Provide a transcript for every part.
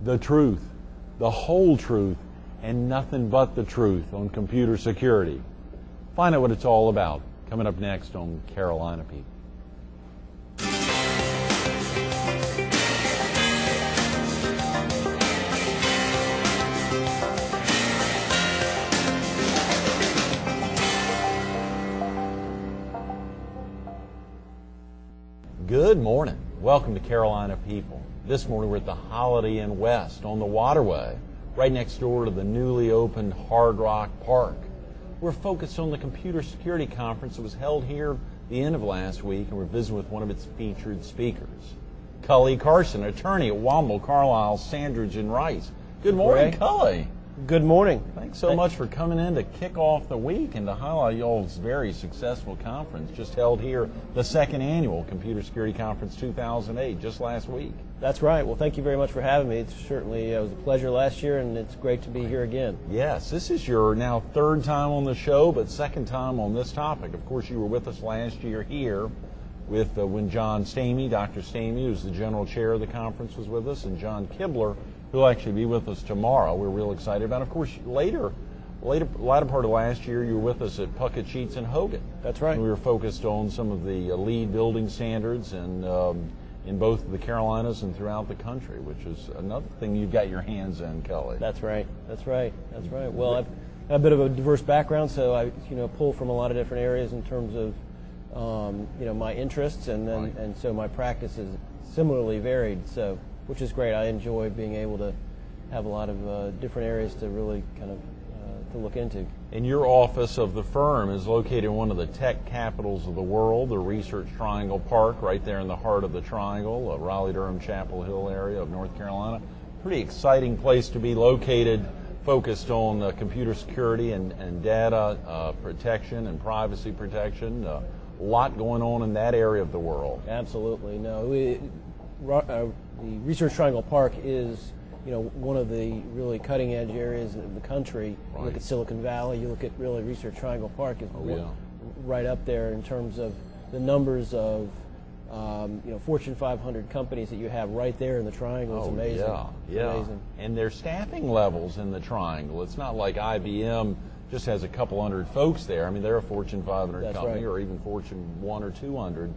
The truth, the whole truth, and nothing but the truth on computer security. Find out what it's all about coming up next on Carolina People. Good morning. Welcome to Carolina People. This morning we're at the Holiday Inn West on the Waterway, right next door to the newly opened Hard Rock Park. We're focused on the Computer Security Conference that was held here the end of last week, and we're visiting with one of its featured speakers, Culley Carson, attorney at Womble, Carlyle, Sandridge, and Rice. Good morning, Culley. Good morning. Thanks so much for coming in to kick off the week and to highlight y'all's very successful conference just held here, the second annual Computer Security Conference 2008, just last week. That's right. Well, thank you very much for having me. It certainly was a pleasure last year, and it's great to be here again. Yes, this is your now third time on the show, but second time on this topic. Of course, you were with us last year here with when John Stamey, Dr. Stamey, who's the general chair of the conference, was with us, and John Kibler, who'll actually be with us tomorrow. We're real excited about it. Of course, later part of last year, you were with us at Puckett, Sheets, and Hogan. That's right. And we were focused on some of the lead building standards and in both the Carolinas and throughout the country, which is another thing you've got your hands in, Culley. That's right. That's right. That's right. Well, I've got a bit of a diverse background, so I pull from a lot of different areas in terms of my interests, and then Right. and so my practice is similarly varied. So, which is great. I enjoy being able to have a lot of different areas to really kind of to look into. And your office of the firm is located in one of the tech capitals of the world, the Research Triangle Park, right there in the heart of the Triangle, Raleigh-Durham, Chapel Hill area of North Carolina. Pretty exciting place to be located, focused on computer security and data protection and privacy protection. A lot going on in that area of the world. Absolutely. No, the Research Triangle Park is one of the really cutting edge areas of the country. Right. You look at Silicon Valley, you look at really Research Triangle Park is right up there in terms of the numbers of Fortune 500 companies that you have right there in the Triangle. It's amazing. It's amazing. And their staffing levels in the Triangle, it's not like IBM just has a couple hundred folks there. I mean, they're a Fortune 500 That's company, right. or even Fortune 1 or 200.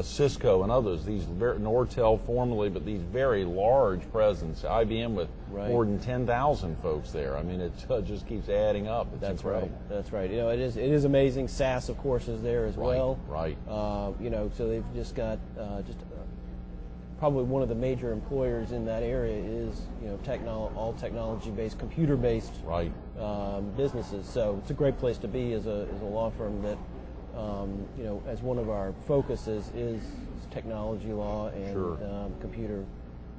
Cisco and others, these Nortel formerly, but these very large presence. IBM with more than 10,000 folks there. I mean, it just keeps adding up. It's That's incredible. right. That's right. It is amazing. SAS, of course, is there as well. Right. So they've just got probably one of the major employers in that area is all technology-based, computer-based businesses. So it's a great place to be as a law firm that. As one of our focuses is technology law and computer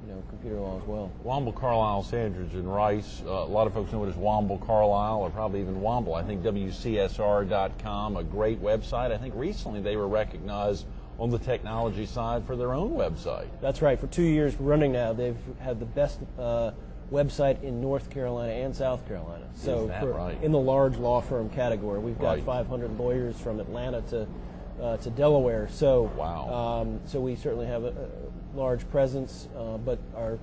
law as well. Womble, Carlyle, Sandridge, and Rice. A lot of folks know it as Womble, Carlyle, or probably even Womble. I think WCSR.com, a great website. I think recently they were recognized on the technology side for their own website. That's right. For 2 years running now, they've had the best website in North Carolina and South Carolina. So in the large law firm category, we've got 500 lawyers from Atlanta to Delaware. So so we certainly have a large presence, but our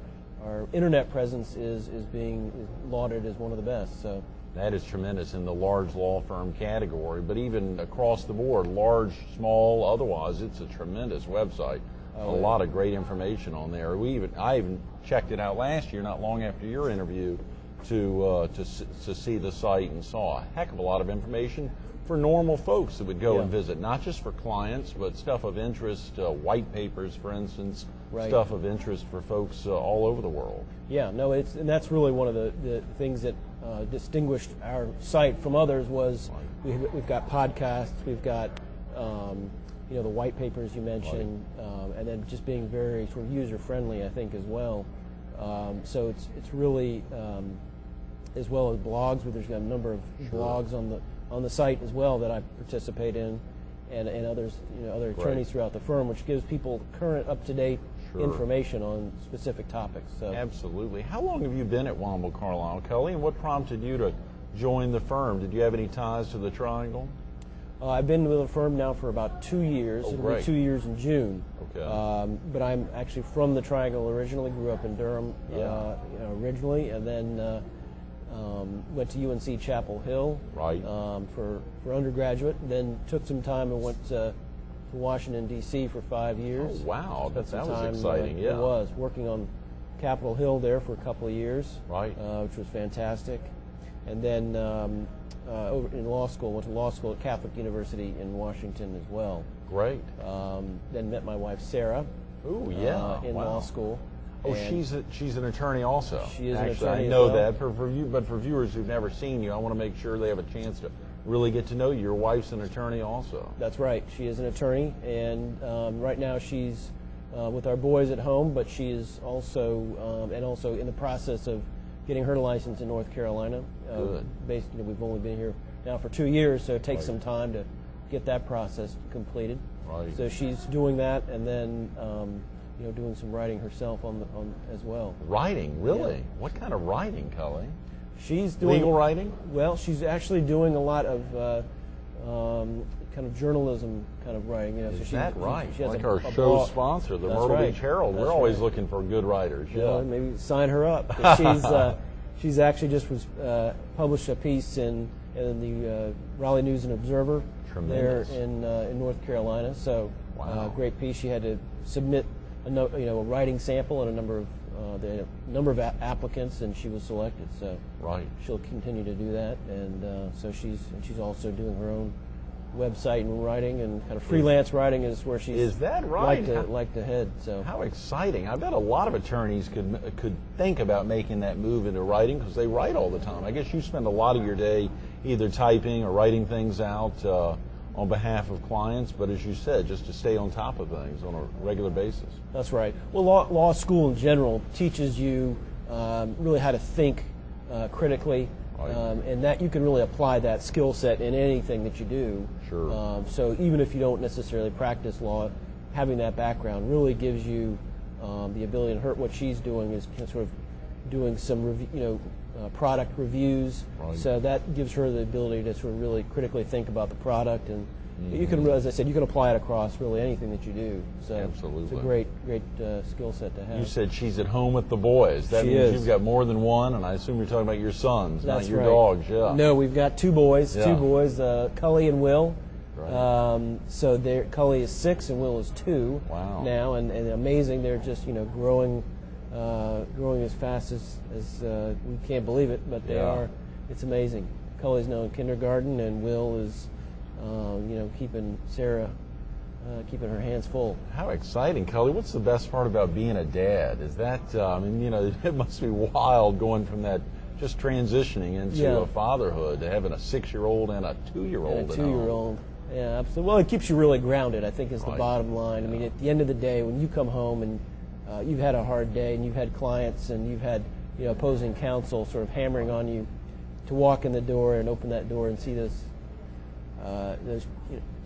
internet presence is being lauded as one of the best. So that is tremendous in the large law firm category, but even across the board, large, small, otherwise, it's a tremendous website. A lot of great information on there. I even checked it out last year, not long after your interview, to see the site, and saw a heck of a lot of information for normal folks that would go and visit, not just for clients, but stuff of interest, white papers, for instance, stuff of interest for folks all over the world. Yeah, no, and that's really one of the things that distinguished our site from others was we've got podcasts, we've got the white papers you mentioned, and then just being very sort of user-friendly, I think, as well. So it's really, as well as blogs, where there's a number of blogs on the site as well that I participate in, and others, other attorneys throughout the firm, which gives people current, up-to-date information on specific topics. So. Absolutely. How long have you been at Womble, Carlyle, Culley, and what prompted you to join the firm? Did you have any ties to the Triangle? I've been with the firm now for about 2 years. Oh, It'll great. be 2 years in June. Okay. But I'm actually from the Triangle originally. Grew up in Durham originally, and then went to UNC Chapel Hill Right. For undergraduate. Then took some time and went to Washington D.C. for 5 years. Oh, wow, that Spent some was time, exciting. Yeah. It was working on Capitol Hill there for a couple of years. Right. Which was fantastic. And then over in law school, went to law school at Catholic University in Washington as well. Great. Then met my wife Sarah. Oh, yeah. In wow. law school. Oh, And she's an attorney also. She is an Actually, attorney I as know well. that. But for viewers who've never seen you, I want to make sure they have a chance to really get to know you. Your wife's an attorney also. That's right. She is an attorney, and right now she's with our boys at home, but she is also in the process of getting her license in North Carolina. Good. Basically, we've only been here now for 2 years, so it takes some time to get that process completed. Right. So she's doing that, and then doing some writing herself on as well. Writing, really? Yeah. What kind of writing, Culley? She's doing Legal writing? Well, she's actually doing a lot of kind of journalism kind of writing. Is that right? She has like a our show blog. sponsor, the That's Myrtle right. Beach Herald. That's We're always right. looking for good writers. Well, Yeah. maybe sign her up. She's actually just published a piece in the Raleigh News and Observer Tremendous. there in North Carolina. So Wow. great piece. She had to submit a writing sample and a number of applicants, and she was selected. So Right. she'll continue to do that, and so she's also doing her own website and writing, and kind of freelance writing is where she's Is that right? like to head. So How exciting! I bet a lot of attorneys could think about making that move into writing because they write all the time. I guess you spend a lot of your day either typing or writing things out on behalf of clients, but as you said, just to stay on top of things on a regular basis. that's right. Well, law school in general teaches you really how to think critically, Right. and that you can really apply that skill set in anything that you do. Sure. So even if you don't necessarily practice law, having that background really gives you the ability. And what she's doing is sort of doing some product reviews. Right. So that gives her the ability to sort of really critically think about the product, and you can, as I said, you can apply it across really anything that you do. So Absolutely. it's a great skill set to have. You said she's at home with the boys. That She means is. you've got more than one, and I assume you're talking about your sons, That's not your right. dogs. Yeah. No, we've got two boys, Yeah. Culley and Will. Right. So Culley is 6 and Will is 2 Wow. now, and amazing. They're just growing as fast as we can't believe it, but they Yeah. are. It's amazing. Culley's now in kindergarten, and Will is keeping Sarah keeping her hands full. How exciting, Culley. What's the best part about being a dad? Is that, it must be wild going from that, just transitioning into a fatherhood to having a 6-year-old and a 2-year-old. And a 2-year-old. Yeah, absolutely. Well, it keeps you really grounded, I think, is the Right. bottom line. I mean, at the end of the day, when you come home and you've had a hard day and you've had clients and you've had opposing counsel sort of hammering on you, to walk in the door and open that door and see those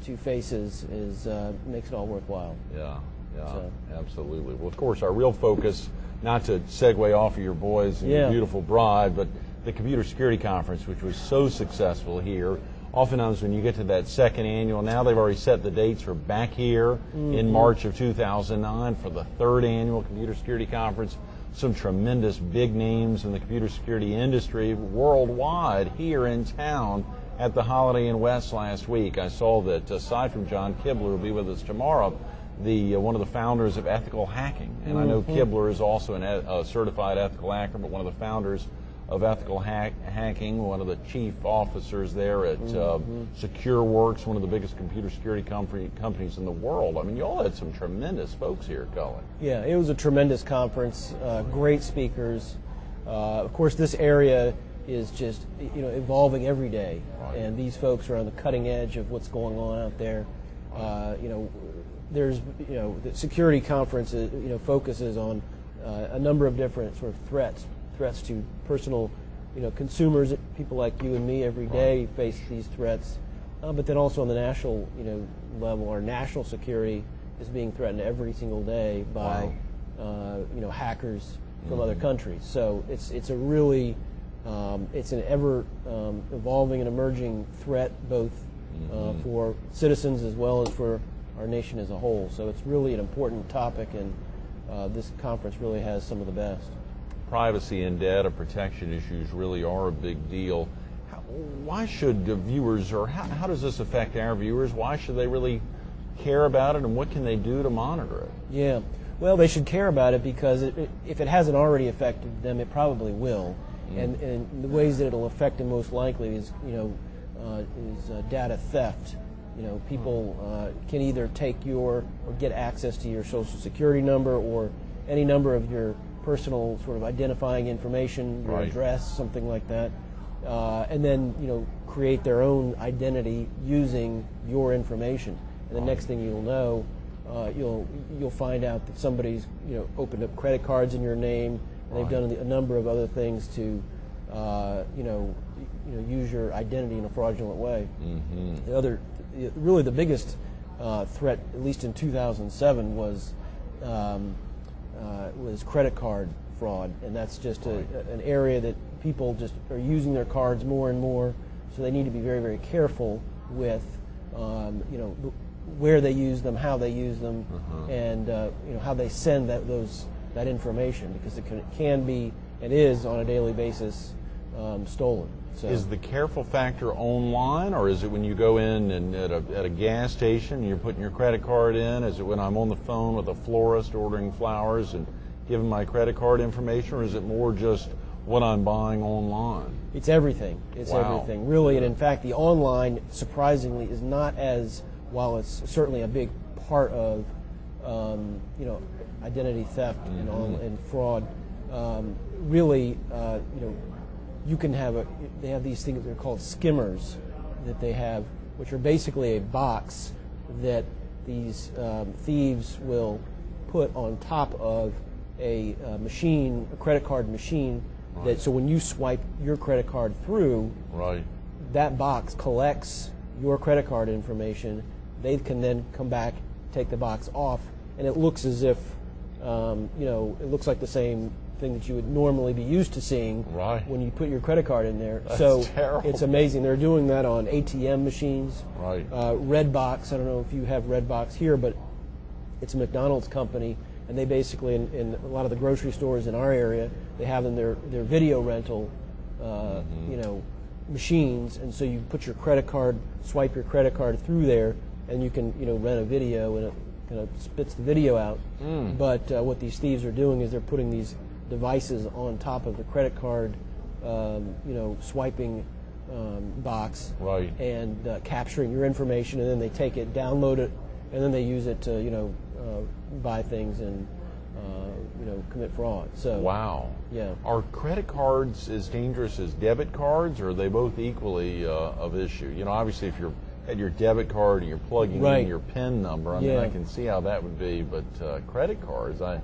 two faces makes it all worthwhile. Yeah, So. absolutely. Well, of course, our real focus, not to segue off of your boys and your beautiful bride, but the Computer Security Conference, which was so successful here. Oftentimes when you get to that second annual, now they've already set the dates for back here in March of 2009 for the 3rd annual Computer Security Conference. Some tremendous big names in the computer security industry worldwide here in town at the Holiday Inn West last week. I saw that aside from John Kibler, who will be with us tomorrow, one of the founders of Ethical Hacking, and I know Kibler is also a certified ethical hacker, but one of the founders of Ethical Hacking, one of the chief officers there at SecureWorks, one of the biggest computer security companies in the world. I mean, you all had some tremendous folks here, Culley. Yeah, it was a tremendous conference. Great speakers. Of course, this area is just evolving every day, Right. and these folks are on the cutting edge of what's going on out there. There's the security conference focuses on a number of different sort of threats to personal consumers. People like you and me every day face these threats, but then also on the national level, our national security is being threatened every single day by hackers from other countries. So it's a really it's an ever evolving and emerging threat, both for citizens as well as for our nation as a whole. So it's really an important topic, and this conference really has some of the best. Privacy and data protection issues really are a big deal. Why should viewers, or how does this affect our viewers? Why should they really care about it, and what can they do to monitor it? Yeah, well, they should care about it because if it hasn't already affected them, it probably will. And the ways that it'll affect them most likely is, data theft. People can either take or get access to your Social Security number or any number of your personal sort of identifying information, your address, something like that, and then create their own identity using your information. And the next thing you'll know, you'll find out that somebody's opened up credit cards in your name, and they've done a number of other things to use your identity in a fraudulent way. Really the biggest threat, at least in 2007, was credit card fraud, and that's just an area that people just are using their cards more and more. So they need to be very, very careful with where they use them, how they use them, and how they send that information, because it can be and is on a daily basis stolen. So. Is the careful factor online, or is it when you go in and at a gas station and you're putting your credit card in? Is it when I'm on the phone with a florist ordering flowers and giving my credit card information, or is it more just what I'm buying online? It's everything. It's everything, really. And in fact, the online, surprisingly, is not as, while it's certainly a big part of identity theft and fraud. Really, you can have they have these things that are called skimmers that they have, which are basically a box that these thieves will put on top of a machine, a credit card machine. That so when you swipe your credit card through, that box collects your credit card information. They can then come back, take the box off, and it looks as if it looks like the same thing that you would normally be used to seeing when you put your credit card in there. That's terrible. It's amazing. They're doing that on ATM machines. Redbox, I don't know if you have Redbox here, but it's a McDonald's company, and they basically, in a lot of the grocery stores in our area, they have in their video rental machines, and so you put your credit card, swipe your credit card through there, and you can rent a video, and it kind of spits the video out. But what these thieves are doing is they're putting these devices on top of the credit card, swiping box, and capturing your information, and then they take it, download it, and then they use it to buy things and commit fraud. So are credit cards as dangerous as debit cards, or are they both equally of issue? Obviously if you're at your debit card and you're plugging in your PIN number, I mean, I can see how that would be, but credit cards, I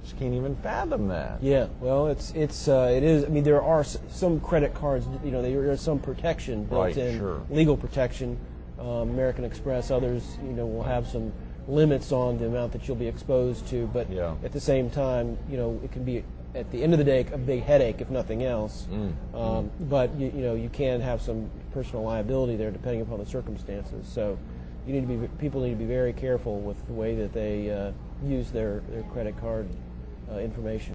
just can't even fathom that. Yeah, well, it is. I mean, there are some credit cards. There is some protection built in, legal protection. American Express, others, will have some limits on the amount that you'll be exposed to. But at the same time, it can be, at the end of the day, a big headache if nothing else. But you can have some personal liability there depending upon the circumstances. So people need to be very careful with the way that they use their credit card information.